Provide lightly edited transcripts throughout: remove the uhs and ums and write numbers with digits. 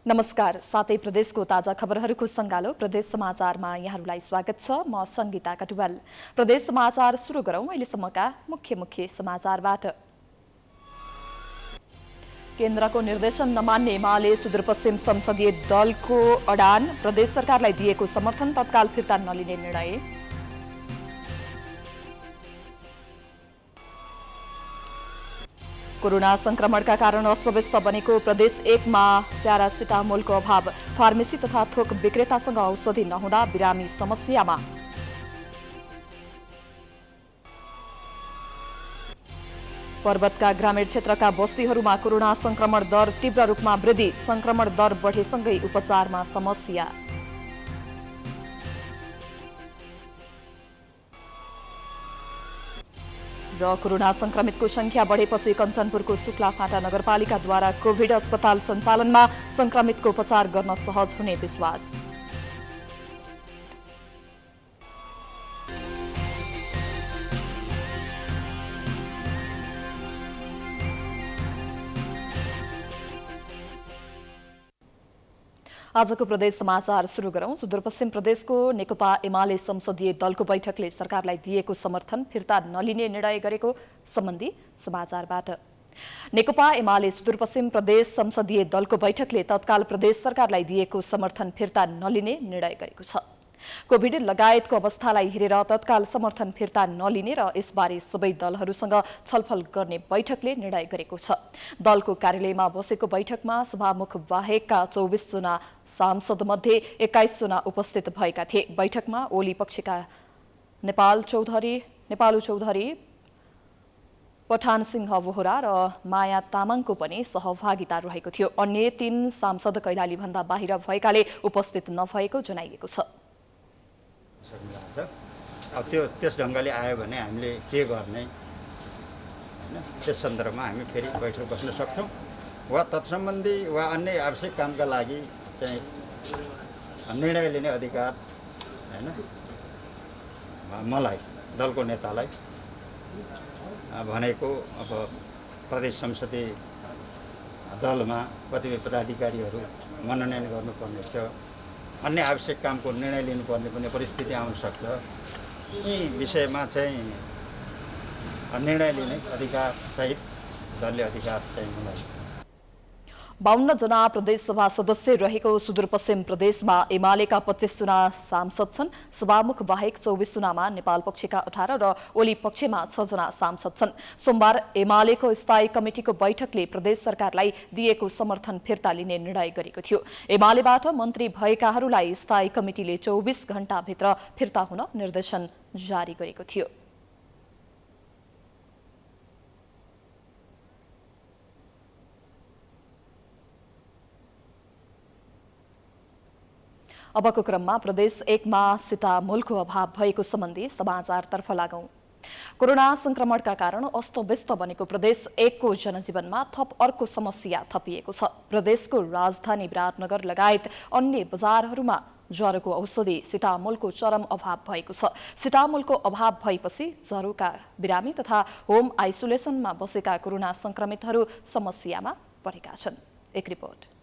नमस्कार, साथै प्रदेशको ताजा खबरहरूको संगालो प्रदेश समाचारमा यहाँहरूलाई स्वागत छ। म संगीता कटुवाल। प्रदेश समाचार सुरु गरौं अहिलेसम्मका मुख्य समाचारबाट। केन्द्रको निर्देशन नमान्ने एमाले सुदूरपश्चिम संसदीय दलको अडान, प्रदेश सरकारलाई दिएको समर्थन तत्काल फिर्ता नलिने निर्णय। कोरोना संक्रमणका कारण अस्तव्यस्त बनेको प्रदेश 1 मा प्यारासिटामोलको अभाव, फार्मेसी तथा थोक विक्रेतासँग औषधि नहुँदा बिरामी समस्यामा। पर्वतका ग्रामीण क्षेत्रका बस्तीहरूमा कोरोना संक्रमण दर तीव्र रूपमा वृद्धि, संक्रमण दर बढेसँगै उपचारमा समस्या। र कोरोना संक्रमितको संख्या बढेपछि कञ्चनपुरको शुक्लाफाँटा नगरपालिकाद्वारा कोभिड अस्पताल सञ्चालनमा, संक्रमितको उपचार गर्न सहज हुने विश्वास। आजको प्रदेश समाचार सुरु गरौं। सुदूरपश्चिम प्रदेशको नेकपा एमाले संसदीय दलको बैठकले सरकारलाई दिएको समर्थन फिर्ता नलिने निर्णय गरेको सम्बन्धी समाचारबाट। नेकपा एमाले सुदूरपश्चिम प्रदेश संसदीय दलको बैठकले तत्काल प्रदेश सरकारलाई दिएको समर्थन फिर्ता नलिने निर्णय गरेको छ। कोभिड लगायतको अवस्थालाई हेरेर तत्काल समर्थन फिर्ता नलिने र यसबारे सबै दलहरूसँग छलफल गर्ने बैठकले निर्णय गरेको छ। दलको कार्यालयमा बसेको बैठकमा सभामुख बाहेकका 24 जना सांसद मध्ये 21 जना उपस्थित भएका थिए। बैठकमा ओली पक्षका नेपालु चौधरी, पठान सिंह बोहरा र माया तामाङको पनि सहभागिता रहेको थियो। अन्य 3 सांसद कैलाली भन्दा बाहिर भएकाले उपस्थित नभएको जनाइएको छ। अब त्यस ढङ्गले आयो भने हामीले के गर्ने हैन, त्यस सन्दर्भमा हामी फेरि बैठक बस्न सक्छौँ वा तत्सम्बन्धी वा अन्य आवश्यक कामका लागि चाहिँ निर्णय लिने अधिकार हैन मलाई दलको नेतालाई भनेको अब प्रदेश संसदीय दलमा कतिपय पदाधिकारीहरू मनोनयन गर्नुपर्ने छ, अन्य आवश्यक कामको निर्णय लिनुपर्ने पनि परिस्थिति आउन सक्छ। यी विषयमा चाहिँ निर्णय लिने अधिकार सहित दलले अधिकार चाहिँ मलाई। 52 जना प्रदेशसभा सदस्य रहेको सुदूरपश्चिम प्रदेशमा एमालेका 25 जना सांसद छन्। सभामुख बाहेक 24 जनामा नेपाल पक्षका 18 र ओली पक्षमा 6 जना सांसद छन्। सोमबार एमालेको स्थायी कमिटिको बैठकले प्रदेश सरकारलाई दिएको समर्थन फिर्ता लिने निर्णय गरेको थियो। एमालेबाट मन्त्री भएकाहरूलाई स्थायी कमिटिले 24 घण्टाभित्र फिर्ता हुन निर्देशन जारी गरेको थियो। अबको क्रममा प्रदेश 1 मा सिटामोलको अभाव भएको सम्बन्धी समाचारतर्फ लागौं। कोरोना संक्रमणका कारण अस्तव्यस्त बनेको प्रदेश 1 को जनजीवनमा थप अर्को समस्या थपिएको छ। प्रदेशको राजधानी विराटनगर लगायत अन्य बजारहरूमा ज्वरोको औषधि सिटामोलको चरम अभाव भएको छ। सिटामोलको अभाव भएपछि ज्वरोका बिरामी तथा होम आइसोलेसनमा बसेका कोरोना संक्रमितहरू समस्यामा परेका छन्। एक रिपोर्ट।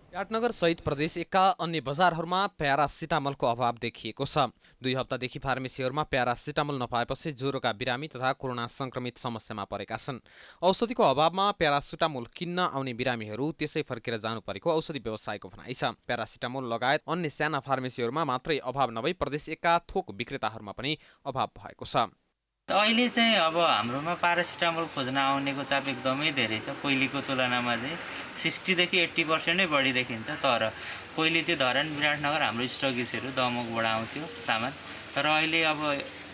विराटनगर सहित प्रदेश 1 का अन्य बजारहरूमा प्यारासिटामोलको अभाव देखिएको छ। 2 हप्तादेखि फार्मेसीहरूमा प्यारासिटामोल नपाएपछि ज्वरोका बिरामी तथा कोरोना संक्रमित समस्यामा परेका छन्। औषधिको अभावमा प्यारासिटामोल किन्न आउने बिरामीहरू त्यसै फर्केर जानु परेको औषधि व्यवसायको भनाइ छ। प्यारासिटामोल लगायत अन्य साना फार्मेसीहरूमा मात्रै अभाव नभई प्रदेश 1 का थोक विक्रेताहरूमा पनि अभाव भएको छ। अहिले चाहिँ अब हाम्रोमा प्यारासिटामोल खोज्न आउनेको चाप एकदमै धेरै छ। पहिलेको तुलनामा चाहिँ 60 देखि 80% नै बढी देखिन्छ। तर पहिले चाहिँ धरान विराटनगर हाम्रो स्टकिसहरू दमकबाट आउँथ्यो सामान, तर अहिले अब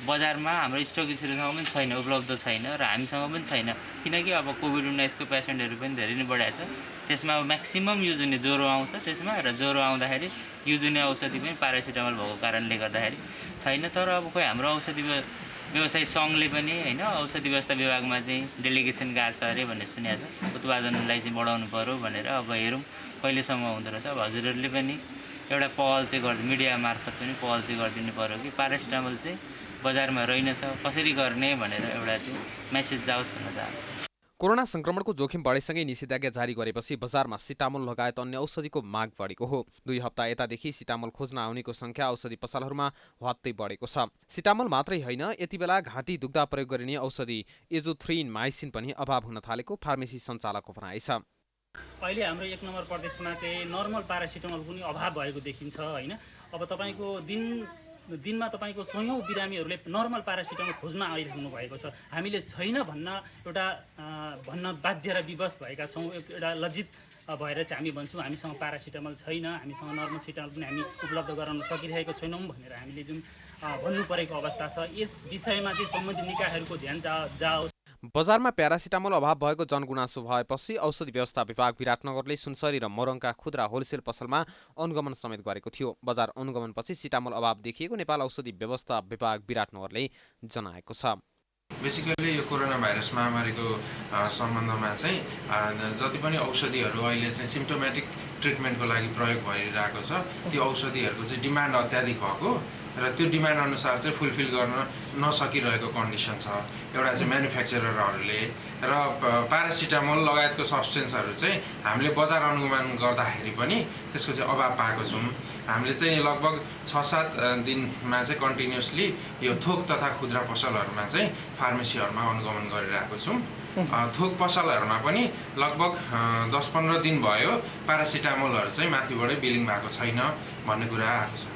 बजारमा हाम्रो स्टकिसहरूसँग पनि छैन, उपलब्ध छैन र हामीसँग पनि छैन, किनकि अब कोभिड-19 को पेसेन्टहरू पनि धेरै नै बढाएको छ। त्यसमा अब म्याक्सिमम युज हुने ज्वरो आउँछ त्यसमा, र ज्वरो आउँदाखेरि युज हुने औषधि पनि प्यारासिटामोल भएको कारणले गर्दाखेरि छैन। तर अब खोइ हाम्रो औषधि व्यवसायी सङ्घले पनि हैन औषधि व्यवस्था विभागमा चाहिँ डेलिगेसन गएको छ अरे भन्ने सुनेको छ। उत्पादनलाई चाहिँ बढाउनु पर्यो भनेर। अब हेरौँ कहिलेसम्म हुँदो रहेछ। अब हजुरहरूले पनि एउटा पहल चाहिँ गर्नु, मिडिया मार्फत पनि पहल चाहिँ गरिदिनु पर्यो कि प्यारासिटामोल चाहिँ बजारमा रहेनछ, कसरी गर्ने भनेर एउटा चाहिँ मेसेज जाओस् भन्न चाहन्छु। कोरोना संक्रमणको जोखिम बढेसँगै निषेधाज्ञा जारी गरेपछि बजारमा सिटामोल लगायत अन्य औषधिको माग बढेको हो। 2 हप्ता यतादेखि सिटामोल खोज्न आउनेको संख्या औषधि पसलहरूमा हत्तै बढेको छ। सिटामोल मात्रै होइन, यति बेला घाँटी दुख्दा प्रयोग गरिने औषधि एजोथ्रिनमाइसिन पनि अभाव हुन थालेको फार्मेसी सञ्चालकको भनाइ छ। अहिले हाम्रो 1 नम्बर प्रदेशमा चाहिँ नर्मल प्यारासिटामोल पनि अभाव भएको देखिन्छ हैन। अब तपाईको दिनमा तपाईको सयौं बिरामीहरूले नर्मल प्यारासिटामोल खोज्न आइराख्नु भएको छ। हामीले छैन भन्न बाध्य र विवश भएका छौँ। एउटा लज्जित भएर चाहिँ हामी भन्छौँ हामीसँग प्यारासिटामोल छैन, हामीसँग नर्मल सिटामोल पनि हामी उपलब्ध गराउन सकिरहेको छैनौँ भनेर हामीले जुन भन्नु परेको अवस्था छ। यस विषयमा चाहिँ सम्बन्धित निकायहरूको ध्यान जाओस्। बजारमा प्यारासिटामोल अभाव भएको जनगुनासो भएपछि औषधि व्यवस्था विभाग विराटनगरले सुनसरी र मोरङका खुद्रा होलसेल पसलमा अनुगमन समेत गरेको थियो। बजार अनुगमनपछि सिटामोल अभाव देखिएको नेपाल औषधि व्यवस्था विभाग विराटनगरले जनाएको छ। बेसिकली यो कोरोना भाइरस महामारीको सम्बन्धमा चाहिँ जति पनि औषधिहरू अहिले चाहिँ सिम्प्टोमेटिक ट्रिटमेन्टको लागि प्रयोग भइरहेको छ, त्यो औषधिहरूको चाहिँ डिमान्ड अत्याधिक भएको र त्यो डिमान्ड अनुसार चाहिँ फुलफिल गर्न नसकिरहेको कन्डिसन छ। एउटा चाहिँ म्यानुफ्याक्चररहरूले र प्यारासिटामोल लगायतको सब्सटेन्सहरू चाहिँ हामीले बजार अनुगमन गर्दाखेरि पनि त्यसको चाहिँ अभाव पाएको छौँ। हामीले चाहिँ लगभग 6-7 दिनमा चाहिँ कन्टिन्युसली यो थोक तथा खुद्रा पसलहरूमा चाहिँ फार्मेसीहरूमा अनुगमन गरिरहेको छौँ। थोक पसलहरूमा पनि लगभग 10-15 दिन भयो प्यारासिटामोलहरू चाहिँ माथिबाटै बिलिङ भएको छैन भन्ने कुरा आएको छ।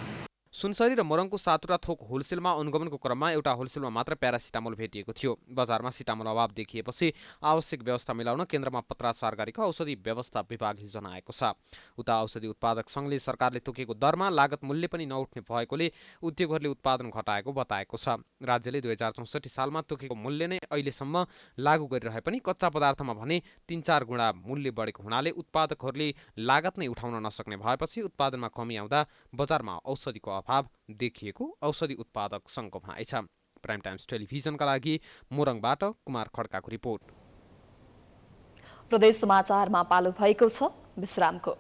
सुनसरी र मोरङको 7वटा थोक होलसेलमा अनुगमनको क्रममा एउटा होलसेलमा मात्र प्यारासिटामोल भेटिएको थियो। बजारमा सिटामोल अभाव देखिएपछि आवश्यक व्यवस्था मिलाउन केन्द्रमा पत्राचार गरेको औषधि व्यवस्था विभागले जनाएको छ। उता औषधि उत्पादक सङ्घले सरकारले तोकेको दरमा लागत मूल्य पनि नउठ्ने भएकोले उद्योगहरूले उत्पादन घटाएको बताएको छ। राज्यले 2064 सालमा तोकेको मूल्य नै अहिलेसम्म लागू गरिरहे पनि कच्चा पदार्थमा भने 3-4 गुणा मूल्य बढेको हुनाले उत्पादकहरूले लागत नै उठाउन नसक्ने भएपछि उत्पादनमा कमी आउँदा बजारमा औषधिको अभाव देखिएको औषधि उत्पादक सङ्घको भनाइ छ। प्राइम टाइम्स टेलिभिजनका लागि मोरङबाट कुमार खड्काको रिपोर्ट। प्रदेश समाचारमा पालो भएको छ विश्रामको।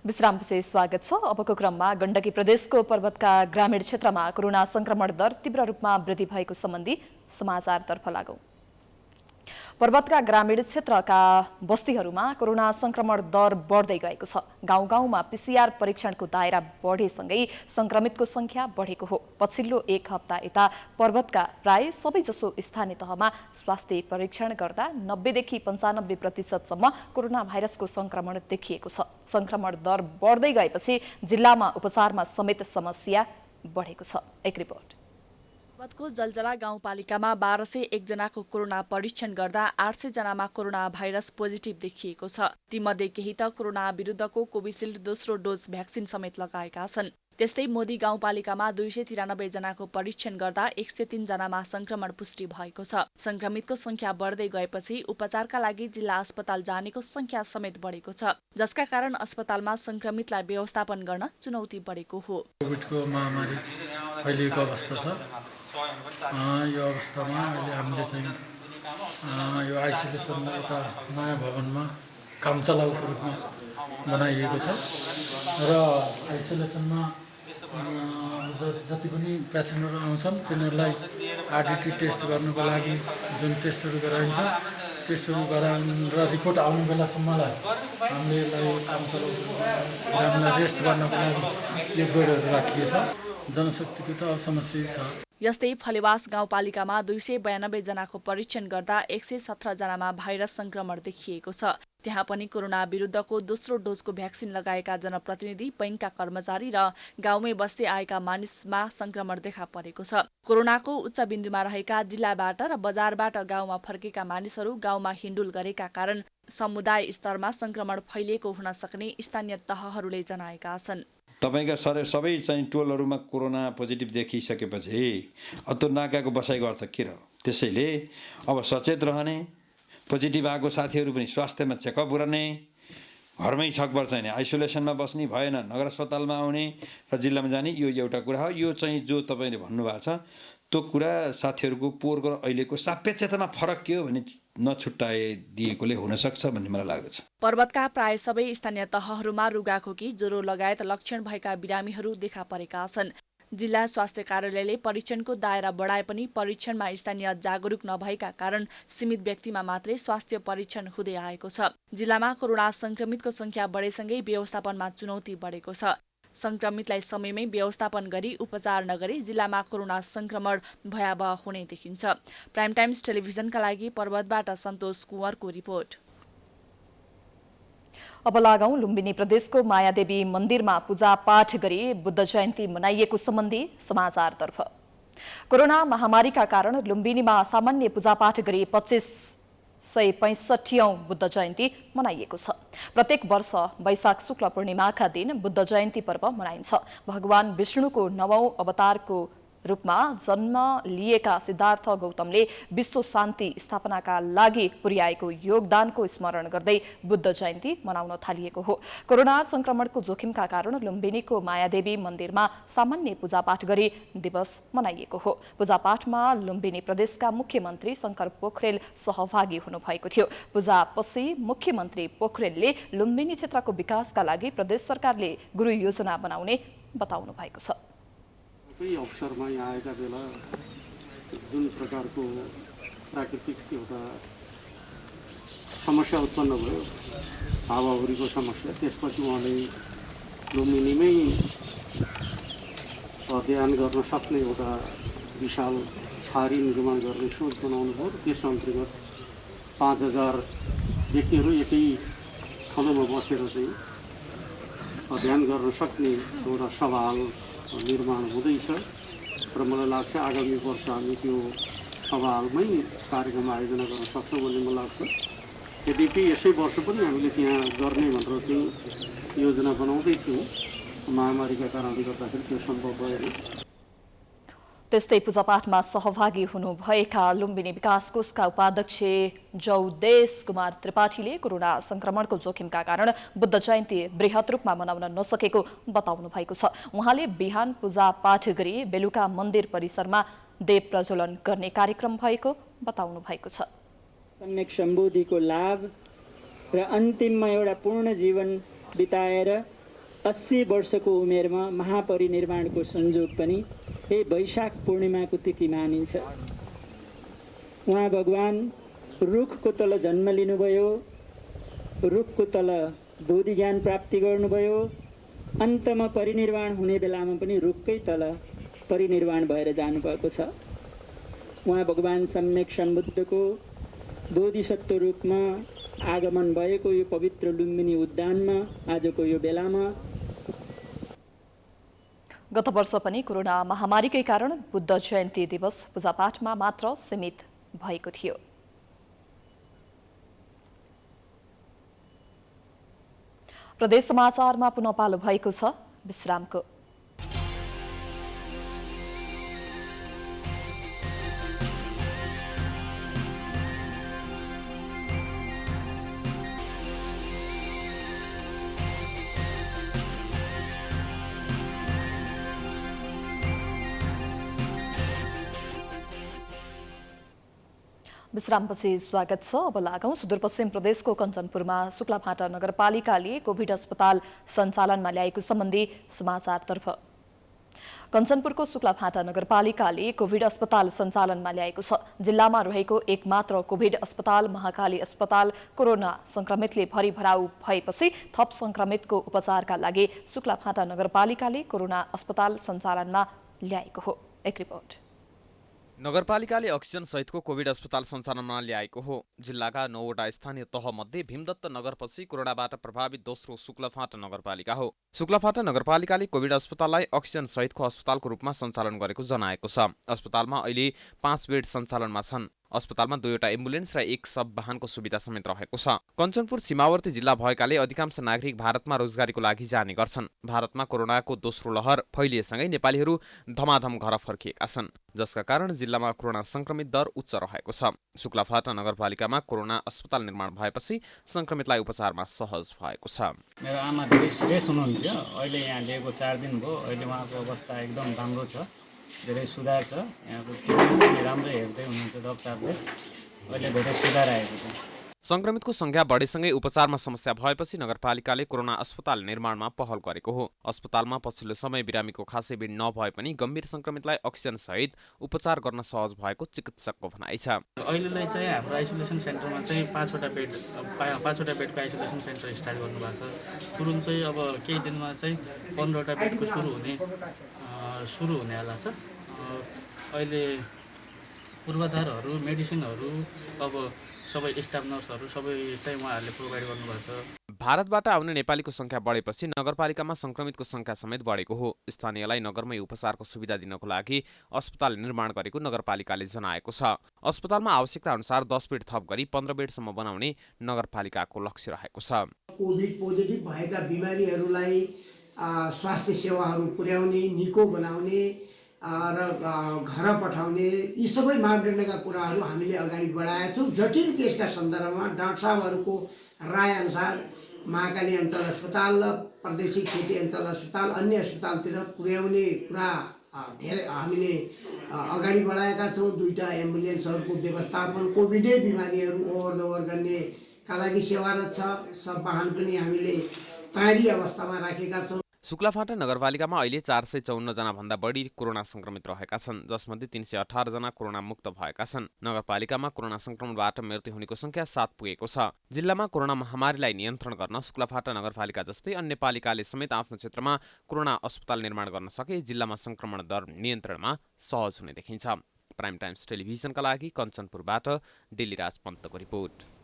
विश्रामपछि स्वागत छ। अबको क्रममा गण्डकी प्रदेशको पर्वतका ग्रामीण क्षेत्रमा कोरोना संक्रमण दर तीव्र रूपमा वृद्धि भएको सम्बन्धी समाचारतर्फ लागौं। पर्वतका ग्रामीण क्षेत्रका बस्तीहरूमा कोरोना संक्रमण दर बढ्दै गएको छ। गाउँ गाउँमा पीसीआर परीक्षणको दायरा बढेसँगै संक्रमितको संख्या बढेको हो। पछिल्लो 1 हप्ता यता पर्वतका प्राय सबैजसो स्थानीय तहमा स्वास्थ्य परीक्षण गर्दा 90 देखि 95% सम्म कोरोना भाइरसको संक्रमण देखिएको छ। संक्रमण दर बढ्दै गएपछि जिल्लामा उपचारमा समेत समस्या बढेको छ। एक रिपोर्ट। पर्वतको जलजला गाउँपालिकामा 1201 जनाको कोरोना परीक्षण गर्दा 800 जनामा कोरोना भाइरस पोजिटिभ देखिएको छ। तीमध्ये केही त कोरोना विरुद्धको कोभिसिल्ड दोस्रो डोज भ्याक्सिन समेत लगाएका छन्। त्यस्तै मोदी गाउँपालिकामा 293 जनाको परीक्षण गर्दा 103 जनामा संक्रमण पुष्टि भएको छ। संक्रमितको संख्या बढ्दै गएपछि उपचारका लागि जिल्ला अस्पताल जानेको संख्या समेत बढेको छ, जसका कारण अस्पतालमा संक्रमितलाई व्यवस्थापन गर्न चुनौती बढेको हो। कोभिडको महामारी फैलिएको अवस्था छ। यो अवस्थामा अहिले हामीले चाहिँ यो आइसोलेसनमा एउटा नयाँ भवनमा काम चलाउको रूपमा बनाइएको छ र आइसोलेसनमा जति पनि पेसेन्टहरू आउँछन् तिनीहरूलाई आरडिटी टेस्ट गर्नुको लागि जुन टेस्टहरू गराइन्छ, टेस्टहरू गराउन र रिपोर्ट आउने बेलासम्मलाई हामीले यसलाई काम चलाउनु रेस्ट गर्नको लागि यो बेडहरू राखिएको छ। जनशक्तिको त समस्या छ। यस्तै फलेवास गाउँपालिकामा 292 जनाको परीक्षण गर्दा 117 जनामा भाइरस संक्रमण देखिएको छ। त्यहाँ पनि कोरोना विरुद्धको दोस्रो डोजको भ्याक्सिन लगाएका जनप्रतिनिधि, बैंकका कर्मचारी र गाउँमै बस्दै आएका मानिसमा संक्रमण देखा परेको छ। कोरोनाको उच्च बिन्दुमा रहेका जिल्लाबाट र बजारबाट गाउँमा फर्केका मानिसहरू गाउँमा हिन्डुल गरेका कारण समुदाय स्तरमा संक्रमण फैलिएको हुन सक्ने स्थानीय तहहरूले जनाएका छन्। तपाईका सबै चाहिँ टोलहरूमा कोरोना पोजिटिभ देखिसकेपछि त्यो नाकाको बसाइको अर्थ के र? त्यसैले अब सचेत रहने, पोजिटिभ आएको साथीहरू पनि स्वास्थ्यमा चेकअप गर्ने, घरमै सकभर चाहिँ आइसोलेसनमा बस्ने, भएन नगर अस्पतालमा आउने र जिल्लामा जाने, यो एउटा कुरा हो। यो चाहिँ जो तपाईँले भन्नुभएको छ त्यो कुरा साथीहरूको पोहोरको अहिलेको सापेक्षतामा फरक के हो भने नछुट्टाइदिएकोले हुनसक्छ भन्ने मलाई लाग्दछ। पर्वतका प्राय सबै स्थानीय तहहरूमा रुगाखोकी, ज्वरो लगायत लक्षण भएका बिरामीहरू देखा परेका छन्। जिल्ला स्वास्थ्य कार्यालयले परीक्षणको दायरा बढाए पनि परीक्षणमा स्थानीय जागरुक नभएका कारण सीमित व्यक्तिमा मात्रै स्वास्थ्य परीक्षण हुँदै आएको छ। जिल्लामा कोरोना संक्रमितको संख्या बढेसँगै व्यवस्थापनमा चुनौती बढेको छ। संक्रमितलाई समयमै व्यवस्थापन गरी उपचार नगरी जिल्लामा कोरोना संक्रमण भयावह हुने देखिन्छ। प्राइम टाइम्स टेलिभिजनका लागि पर्वतबाट सन्तोष कुँवरको रिपोर्ट। अब लागौं लुम्बिनी प्रदेशको मायादेवी मन्दिरमा पूजापाठ गरी बुद्ध जयन्ती मनाइएको सम्बन्धी समाचारतर्फ। कोरोना महामारीका कारण लुम्बिनीमा सामान्य पूजापाठ गरी 2565औं बुद्ध जयन्ती मनाइएको छ। प्रत्येक वर्ष वैशाख शुक्ल पूर्णिमाका दिन बुद्ध जयन्ती पर्व मनाइन्छ। भगवान विष्णुको 9औं अवतारको रूपमा जन्म लिएका सिद्धार्थ गौतमले विश्व शान्ति स्थापनाका लागि पुर्याएको योगदानको स्मरण गर्दै बुद्ध जयन्ती मनाउन थालिएको हो। कोरोना संक्रमणको जोखिमका कारण लुम्बिनीको मायादेवी मन्दिरमा सामान्य पूजापाठ गरी दिवस मनाइएको हो। पूजापाठमा लुम्बिनी प्रदेशका मुख्यमन्त्री शंकर पोखरेल सहभागी हुनुभएको थियो। पूजापछि मुख्यमन्त्री पोखरेलले लुम्बिनी क्षेत्रको विकासका लागि प्रदेश सरकारले गुरु योजना बनाउने बताउनु भएको छ। केही अवसरमा यहाँ आएका बेला जुन प्रकारको प्राकृतिक एउटा समस्या उत्पन्न भयो, हावाहुरीको समस्या, त्यसपछि उहाँले लुम्बिनीमै अध्ययन गर्न सक्ने एउटा विशाल छारी निर्माण गर्ने सोच बनाउनु भयो। त्यस अन्तर्गत 5000 व्यक्तिहरू एकै ठाउँमा बसेर चाहिँ अध्ययन गर्न सक्ने एउटा सभा निर्माण हुँदैछ र मलाई लाग्छ आगामी वर्ष हामी त्यो सभामै कार्यक्रम आयोजना गर्न सक्छौँ भन्ने मलाई लाग्छ। यद्यपि यसै वर्ष पनि हामीले त्यहाँ गर्ने भनेर चाहिँ योजना बनाउँदै थियौँ, महामारीका कारणले गर्दाखेरि त्यो सम्भव भएन। त्यस्तै पूजापाठमा सहभागी हुनुभएका लुम्बिनी विकास कोषका उपाध्यक्ष जौदेश कुमार त्रिपाठीले कोरोना संक्रमणको जोखिमका कारण बुद्ध जयन्ती बृहत रूपमा मनाउन नसकेको बताउनु भएको छ। उहाँले बिहान पूजापाठ गरी बेलुका मन्दिर परिसरमा देव प्रज्वलन गर्ने कार्यक्रम भएको बताउनु भएको छ। सम्यक सम्बोधिको लाभ र अन्तिममा एउटा पूर्ण जीवन बिताएर 80 वर्षको उमेरमा महापरिनिर्वाणको संयोग पनि यही वैशाख पूर्णिमाको तिथि मानिन्छ। उहाँ भगवान रुखको तल जन्म लिनुभयो, रुखको तल बोधि ज्ञान प्राप्ति गर्नुभयो, अन्तमा परिनिर्वाण हुने बेलामा पनि रुखकै तल परिनिर्वाण भएर जानुभएको छ। उहाँ भगवान सम्यक सम्बुद्धको बोधिसत्व रूपमा आगमन भएको यो पवित्र लुम्बिनी उद्यानमा आजको यो बेलामा गत वर्ष पनि कोरोना महामारीकै कारण बुद्ध जयन्ती दिवस पूजापाठमा मात्र सीमित भएको थियो। प्रदेश समाचारमा पुनः पालो भएको छ विश्रामको। विश्रामपछि स्वागत छ। अब लागौं सुदूरपश्चिम प्रदेशको कञ्चनपुरमा शुक्लाफाटा नगरपालिकाले कोभिड अस्पताल सञ्चालनमा ल्याएको सम्बन्धी समाचारतर्फ। कञ्चनपुरको शुक्लाफाटा नगरपालिकाले कोभिड अस्पताल सञ्चालनमा ल्याएको छ। जिल्लामा रहेको एकमात्र कोभिड अस्पताल महाकाली अस्पताल कोरोना संक्रमितले भरिभराउ भएपछि थप संक्रमितको उपचारका लागि शुक्लाफाटा नगरपालिकाले कोरोना अस्पताल सञ्चालनमा ल्याएको हो। एक रिपोर्ट। नगरपालिकाले अक्सिजन सहितको कोभिड अस्पताल सञ्चालनमा ल्याएको हो। जिल्लाका 9वटा स्थानीय तहमध्ये भीमदत्त नगरपछि कोरोनाबाट प्रभावित दोस्रो शुक्लाफाटा नगरपालिका हो। शुक्लाफाटा नगरपालिकाले कोभिड अस्पताललाई अक्सिजन सहितको अस्पतालको रूपमा सञ्चालन गरेको जनाएको छ। अस्पतालमा अहिले 5 बेड सञ्चालनमा छन्। अस्पतालमा 2वटा एम्बुलेन्स र 1 सब वाहनको सुविधा समेत रहेको छ। कञ्चनपुर सीमावर्ती जिल्ला भएकाले अधिकांश नागरिक भारतमा रोजगारीको लागि जाने गर्छन्। भारतमा कोरोनाको दोस्रो लहर फैलिएसँगै नेपालीहरू धमाधम घर फर्किएका छन्, जसका कारण जिल्लामा कोरोना संक्रमित दर उच्च रहेको छ। शुक्लाफाटा नगरपालिकामा कोरोना अस्पताल निर्माण भएपछि संक्रमितलाई उपचारमा सहज भएको छ। मेरो आमा धेरै सिरियस हुनुहुन्थ्यो। अहिले यहाँ ल्याएको 4 दिन भयो। अहिले उहाँको अवस्था एकदम राम्रो छ, धेरै सुधार छ। यहाँको ट्रिटमेन्ट पनि राम्रै हेर्दै हुनुहुन्छ डक्टरले। अहिले धेरै सुधार आएको छ। संक्रमितको संख्या बढेसँगै उपचारमा समस्या भएपछि नगरपालिकाले कोरोना अस्पताल निर्माणमा पहल गरेको हो। अस्पतालमा पछिल्लो समय बिरामीको खासै भिड नभए पनि गम्भीर संक्रमितलाई अक्सिजन सहित उपचार गर्न सहज भएको चिकित्सकको भनाइ छ। अहिलेलाई चाहिँ हाम्रो आइसोलेसन सेन्टरमा चाहिँ 5वटा बेडको आइसोलेसन सेन्टर स्टार्ट गर्नुभएको छ। तुरुन्तै अब केही दिनमा चाहिँ 15वटा बेडको सुरु हुनेवाला छ। अहिले पूर्वाधारहरू, मेडिसिनहरू अब सबै स्टाफ नर्सहरू सबै चाहिँ उहाँहरूले प्रोभाइड गर्नुभएको छ। भारतबाट आउने नेपालीको संख्या बढेपछि नगरपालिकामा संक्रमितको संख्या समेत बढेको हो। स्थानीयलाई नगरमै उपचारको सुविधा दिनको लागि अस्पताल निर्माण गरेको नगरपालिकाले जनाएको छ। अस्पतालमा आवश्यकता अनुसार 10 बेड थप गरी 15 बेडसम्म बनाउने नगरपालिकाको लक्ष्य रहेको छ। कोभिड पोजिटिभ भएका बिमारीहरूलाई स्वास्थ्य सेवाहरू पुर्याउने, निको बनाउने र घर पठाउने यी सबै मापदण्डका कुराहरू हामीले अगाडि बढाएका छौँ। जटिल केसका सन्दर्भमा डाक्टर साहबहरूको राय अनुसार महाकाली अञ्चल अस्पताल र प्रादेशिक क्षेत्रीय अञ्चल अस्पताल अन्य अस्पतालतिर पुर्याउने कुरा धेरै हामीले अगाडि बढाएका छौँ। 2टा एम्बुलेन्सहरूको व्यवस्थापन, कोभिडै बिमारीहरू ओभर दोभर गर्नेका लागि सेवारत छ। सब वाहन पनि हामीले तयारी अवस्थामा राखेका छौँ। शुक्लाफाटा नगरपालिकामा अहिले 454 जना भन्दा बढी कोरोना संक्रमित रहेका छन्, जसमध्ये 318 जना कोरोना मुक्त भएका छन्। नगरपालिकामा कोरोना संक्रमणबाट मृत्यु हुनेको संख्या 7 पुगेको छ। जिल्लामा कोरोना महामारीलाई नियन्त्रण गर्न शुक्लाफाटा नगरपालिका जस्तै अन्य पालिकाले समेत आफ्नो क्षेत्रमा कोरोना अस्पताल निर्माण गर्न सके जिल्लामा संक्रमण दर नियन्त्रणमा सहज हुने देखिन्छ। प्राइम टाइम्स टेलिभिजनका लागि कञ्चनपुरबाट दिल्लीराज पन्तको रिपोर्ट।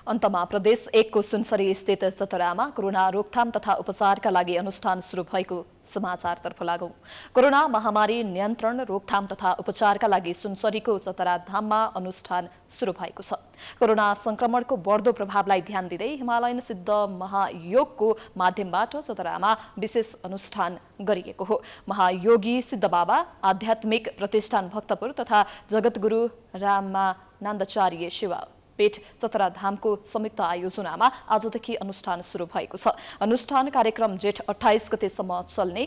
अन्तमा प्रदेश 1 को सुनसरी स्थित चतरामा कोरोना रोकथाम तथा उपचारका लागि अनुष्ठान सुरु भएको समाचारतर्फ लागौं। कोरोना महामारी नियन्त्रण, रोकथाम तथा उपचारका लागि सुनसरीको चतरा धाममा अनुष्ठान सुरु भएको छ। कोरोना संक्रमणको बढ्दो प्रभावलाई ध्यान दिँदै हिमालयन सिद्ध महायोगको माध्यमबाट चतरामा विशेष अनुष्ठान गरिएको हो। महायोगी सिद्ध बाबा आध्यात्मिक प्रतिष्ठान भक्तपुर तथा जगतगुरु रामानन्दचार्य शिवा पेट चतरा धामको संयुक्त आयोजनामा आजदेखि अनुष्ठान सुरु भएको छ। अनुष्ठान कार्यक्रम जेठ 28 गतेसम्म चल्ने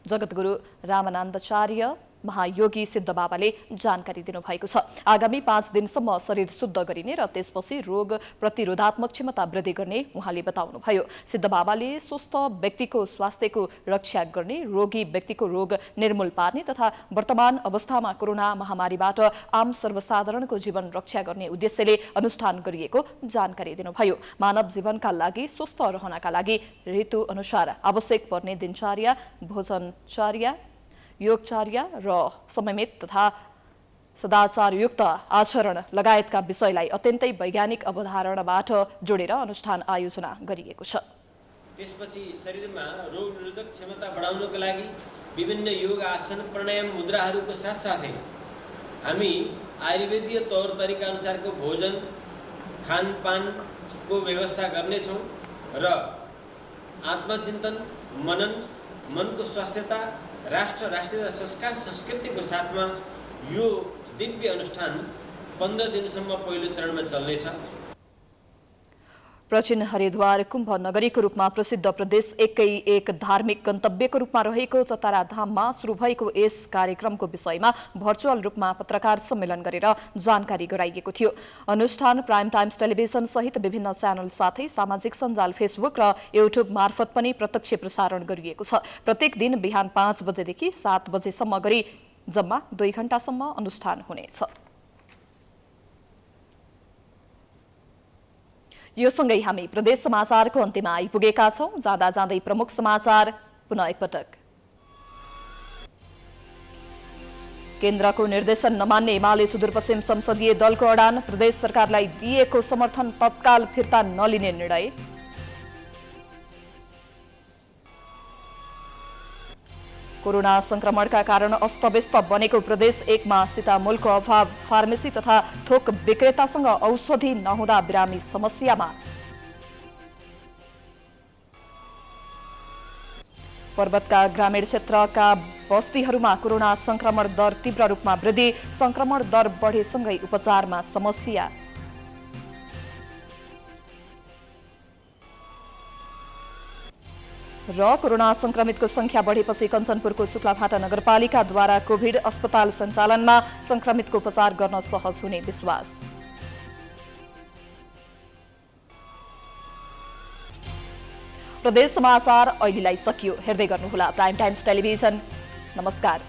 जगतगुरु रामानन्दचार्य महायोगी सिद्ध बाबाले जानकारी दिनुभएको छ। आगामी 5 दिनसम्म शरीर शुद्ध गरिने र त्यसपछि रोग प्रतिरोधात्मक क्षमता वृद्धि गर्ने उहाँले बताउनुभयो। सिद्ध बाबाले स्वस्थ व्यक्तिको स्वास्थ्यको रक्षा गर्ने, रोगी व्यक्तिको रोग निर्मूल पार्ने तथा वर्तमान अवस्थामा कोरोना महामारीबाट आम सर्वसाधारणको जीवन रक्षा गर्ने उद्देश्यले अनुष्ठान गरिएको जानकारी दिनुभयो। मानव जीवनका लागि स्वस्थ रहनका लागि ऋतु अनुसार आवश्यक पर्ने दिनचर्या, भोजनचर्या, योगचर्या र समयमित तथा सदाचारयुक्त आचरण लगायतका विषयलाई अत्यन्तै वैज्ञानिक अवधारणाबाट जोडेर अनुष्ठान आयोजना गरिएको छ। त्यसपछि शरीरमा रोग निरोधक क्षमता बढाउनको लागि विभिन्न योग, आसन, प्राणायाम, मुद्राहरूको साथसाथै हामी आयुर्वेदीय तौर तरिका अनुसारको भोजन खानपानको व्यवस्था गर्नेछौँ र आत्मचिन्तन, मनन, मनको स्वास्थ्यता, राष्ट्र, राष्ट्रिय संस्कार संस्कृतिको साथमा यो दिव्य अनुष्ठान 15 दिनसम्म पहिलो चरणमा चल्नेछ। प्राचीन हरिद्वार कुम्भ नगरीको रूपमा प्रसिद्ध प्रदेश 1 धार्मिक गन्तव्यको रूपमा रहेको चतरा धाममा सुरु भएको यस कार्यक्रमको विषयमा भर्चुअल रूपमा पत्रकार सम्मेलन गरेर जानकारी गराइएको थियो। अनुष्ठान प्राइम टाइम्स टेलिभिजन सहित विभिन्न च्यानल साथै सामाजिक सञ्जाल फेसबुक र युट्युब मार्फत पनि प्रत्यक्ष प्रसारण गरिएको छ। प्रत्येक दिन बिहान 5 बजेदेखि 7 बजेसम्म गरी जम्मा 2 घण्टासम्म अनुष्ठान हुनेछ। यो सँगै हामी प्रदेश समाचारको अन्त्यमा आइपुगेका छौं। जाँदा जाँदै प्रमुख समाचार पुनः एकपटक। केन्द्रको निर्देशन नमान्ने एमाले सुदूरपश्चिम संसदीय दलको अडान, प्रदेश सरकारलाई दिएको समर्थन तत्काल फिर्ता नलिने निर्णय। कोरोना संक्रमणका कारण अस्तव्यस्त बनेको प्रदेश 1 मा सिटामोलको अभाव, फार्मेसी तथा थोक विक्रेतासँग औषधि नहुँदा बिरामी समस्यामा। पर्वतका ग्रामीण क्षेत्रका बस्तीहरूमा कोरोना संक्रमण दर तीव्र रूपमा वृद्धि, संक्रमण दर बढेसँगै उपचारमा समस्या। र कोरोना संक्रमितको संख्या बढेपछि कञ्चनपुरको शुक्लाभाटा नगरपालिकाद्वारा कोभिड अस्पताल सञ्चालनमा संक्रमितको उपचार गर्न सहज हुने विश्वास। प्रदेश समाचार अहिलेलाई सकियो। हेर्दै गर्नुहोला प्राइम टाइम्स टेलिभिजन। नमस्कार।